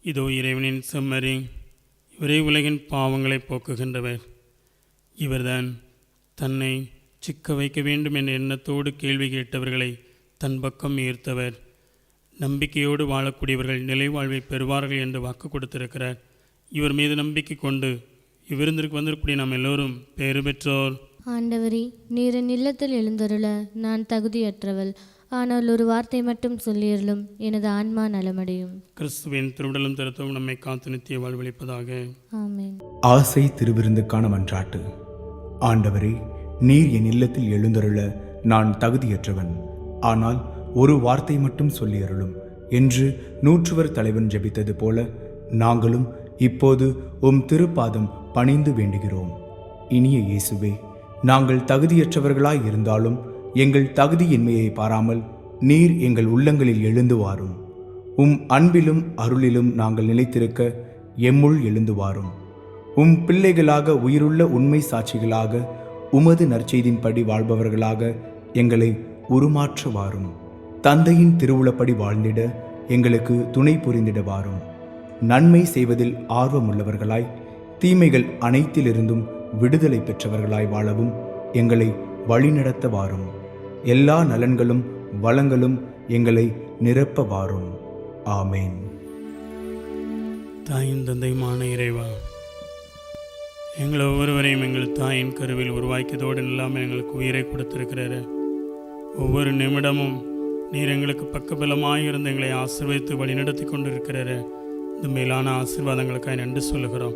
இதோ இறைவனின் செம்மறி, இவரே உலகின் பாவங்களை போக்குகின்றவர். இவர்தான் தன்னை சிக்க வைக்க வேண்டும் என்ற எண்ணத்தோடு கேள்வி கேட்டவர்களை தன் பக்கம் ஈர்த்தவர். நம்பிக்கையோடு வாழக்கூடியவர்கள் நிலை வாழ்வை பெறுவார்கள் என்று வாக்கு கொடுத்திருக்கிறார். இவர் மீது நம்பிக்கை கொண்டு இவ்விருந்திற்கு வந்திருக்கக்கூடிய நாம் எல்லோரும் பேறு பெற்றோர். ஆண்டவரே, நீர் என் இல்லத்தில் எழுந்தருள நான் தகுதியற்றவள். ஆனால் ஒரு வார்த்தை மட்டும் சொல்லியருளும், எனது ஆன்மா நலமடையும். கிறிஸ்துவின் திருவிடலும் திருத்தவும் நம்மை காத்து நித்திய வாழ்வளிப்பதாக. ஆமென். ஆசை திருவிருந்துக்கான மன்றாட்டு. ஆண்டவரே, நீர் என் இல்லத்தில் எழுந்தருள நான் தகுதியற்றவன். ஆனால் ஒரு வார்த்தை மட்டும் சொல்லியருளும் என்று நூற்றுவர் தலைவன் ஜெபித்தது போல நாங்களும் இப்போது உம் திருப்பாதம் பணிந்து வேண்டுகிறோம். இனிய இயேசுவே, நாங்கள் தகுதியற்றவர்களாய் இருந்தாலும் எங்கள் தகுதியின்மையை பாராமல் நீர் எங்கள் உள்ளங்களில் எழுந்து வாரும். உம் அன்பிலும் அருளிலும் நாங்கள் நிலைத்திருக்க எம்முள் எழுந்து வாரும். உம் பிள்ளைகளாக உயிருள்ள உண்மை சாட்சிகளாக உமது நற்செய்தின்படி வாழ்பவர்களாக எங்களை உருமாற்ற வாரும். தந்தையின் திருவுளப்படி வாழ்ந்திட எங்களுக்கு துணை புரிந்திட வாரும். நன்மை செய்வதில் ஆர்வமுள்ளவர்களாய் தீமைகள் அனைத்திலிருந்தும் விடுதலை பெற்றவர்களாய் வாழவும் எங்களை வழிநடத்த வாரும். எல்லா நலன்களும் வளங்களும் எங்களை நிரப்ப வாரும். ஆமேன். தாயின் தந்தையுமான இறைவா, எங்கள் ஒவ்வொருவரையும் எங்கள் தாயின் கருவில் உருவாக்கியதோடு இல்லாமல் எங்களுக்கு உயிரை கொடுத்திருக்கிறார். ஒவ்வொரு நிமிடமும் நீர் எங்களுக்கு பக்கபலமாக இருந்து எங்களை ஆசீர்வதித்து வழிநடத்தி கொண்டிருக்கிறார். இந்த மேலான ஆசீர்வாதங்களுக்காக நன்றி சொல்லுகிறோம்.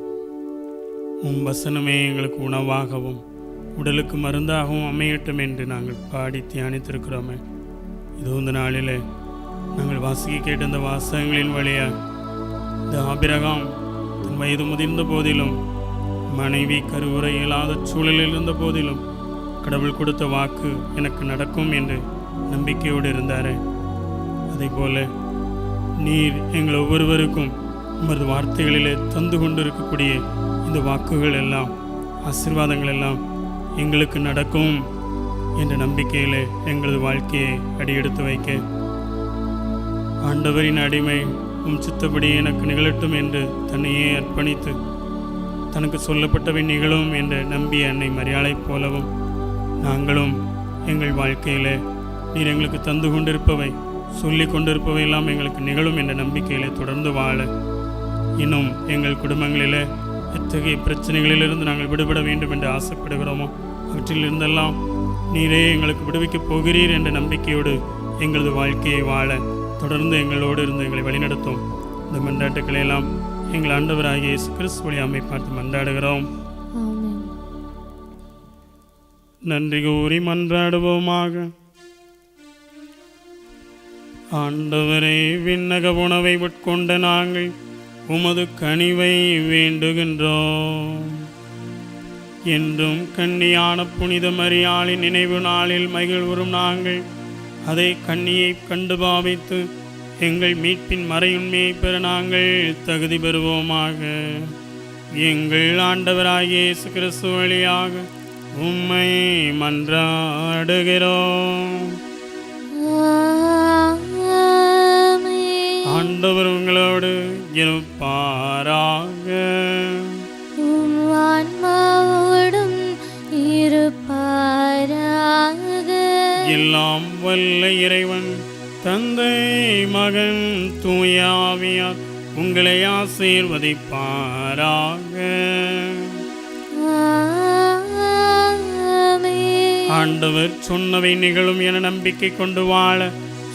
உம் வசனமே எங்களுக்கு உணவாகவும் உடலுக்கு மருந்தாகவும் அமையட்டும் என்று நாங்கள் பாடி தியானித்திருக்கிறோமே. இது இந்த நாளில் நாங்கள் வாசிக்க கேட்ட இந்த வாசகங்களின் வழியாக இந்த ஆபிரகாம் தன் வயது முதிர்ந்த போதிலும் மனைவி கருவுரை இயலாத சூழலில் இருந்த போதிலும் கடவுள் கொடுத்த வாக்கு எனக்கு நடக்கும் என்று நம்பிக்கையோடு இருந்தார். அதே போல நீர் எங்கள் ஒவ்வொருவருக்கும் உமது வார்த்தைகளிலே தந்து கொண்டு இருக்கக்கூடிய இந்த வாக்குகள் எல்லாம் ஆசீர்வாதங்கள் எல்லாம் எங்களுக்கு நடக்கும் என்ற நம்பிக்கையில் எங்களது வாழ்க்கையை அடியெடுத்து வைக்க ஆண்டவரின் அடிமை உம் சித்தப்படி எனக்கு நிகழட்டும் என்று தன்னையே அர்ப்பணித்து தனக்கு சொல்லப்பட்டவை நிகழும் என்று நம்பிய அன்னை மரியாளை போலவும் நாங்களும் எங்கள் வாழ்க்கையில் நீர் எங்களுக்கு தந்து கொண்டிருப்பவை சொல்லி கொண்டிருப்பவை எல்லாம் எங்களுக்கு நிகழும் என்ற நம்பிக்கையில் தொடர்ந்து வாழ, இன்னும் எங்கள் குடும்பங்களில் எத்தகைய பிரச்சனைகளிலிருந்து நாங்கள் விடுபட வேண்டும் என்று ஆசைப்படுகிறோமோ அவற்றிலிருந்தெல்லாம் நீரே எங்களுக்கு விடுவிக்கப் போகிறீர் என்ற நம்பிக்கையோடு எங்களது வாழ்க்கையை வாழ தொடர்ந்து எங்களோடு இருந்து எங்களை வழிநடத்தும். இந்த மன்றாட்டுக்களை எல்லாம் எங்கள் ஆண்டவராகிய இயேசு கிறிஸ்து வழியாமை பார்த்து மன்றாடுகிறோம். ஆமென். நன்றி கூறி மன்றாடுவோமாக. ஆண்டவரே, விண்ணக உணவை உட்கொண்ட நாங்கள் உமது கனிவை வேண்டுகின்றோம். என்றும் கன்னியான புனித மரியாளின் நினைவு நாளில் மகிழ்வுறும் நாங்கள் அதை கன்னியை கண்டு பாவித்து எங்கள் மீட்பின் மறையுண்மையை பெற நாங்கள் தகுதி பெறுவோமாக. எங்கள் ஆண்டவராகிய இயேசு கிறிஸ்து வழியாக உம்மை மன்றாடுகிறோம். ஆண்டவர் உங்களோடு இருப்பாராக. ஆன்மாவோடும் இருப்பாராக. எல்லாம் வல்ல இறைவன் தந்தை மகன் தூயாவியார் உங்களை ஆசீர்வதிப்பாராக. ஆண்டவர் சொன்னவை நிகழும் என நம்பிக்கை கொண்டு வாழ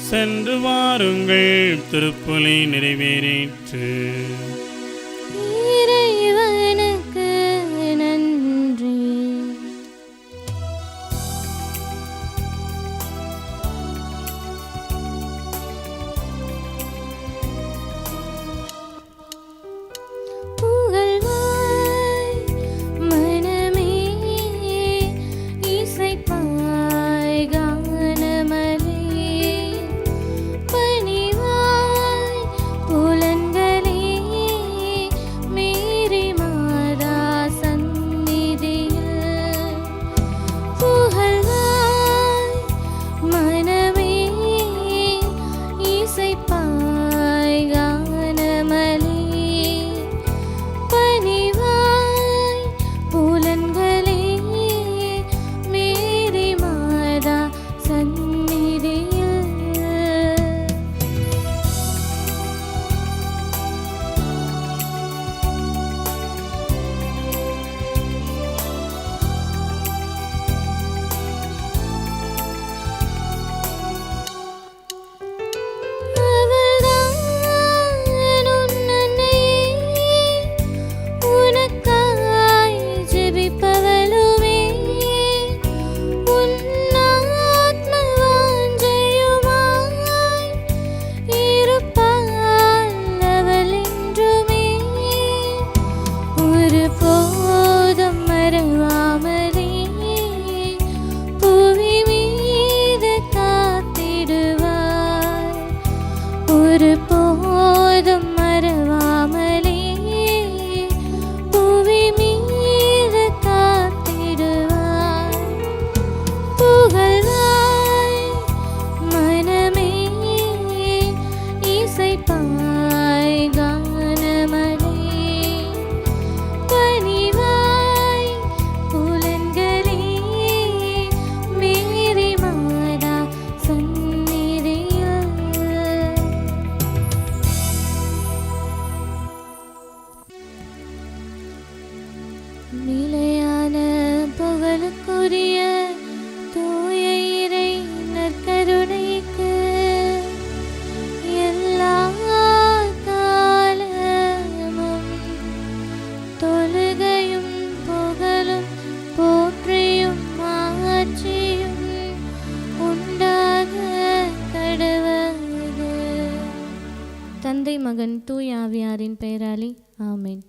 சென்று வாருங்கள். திருப்பலி நிறைவேறிற்று. இறைவனுக்கு நன்றி. புகழ்வாய் மனமே இசைப்பாய் கானமலே. நிலையான புகழுக்குரிய தூய இறை நற்கருணைக்கு எல்லா காலமும் தொழுகையும் புகழும் போற்றியும் மாட்சியும் உண்டாக கடவது. தந்தை மகன் தூய ஆவியாரின் பெயராலே ஆமென்.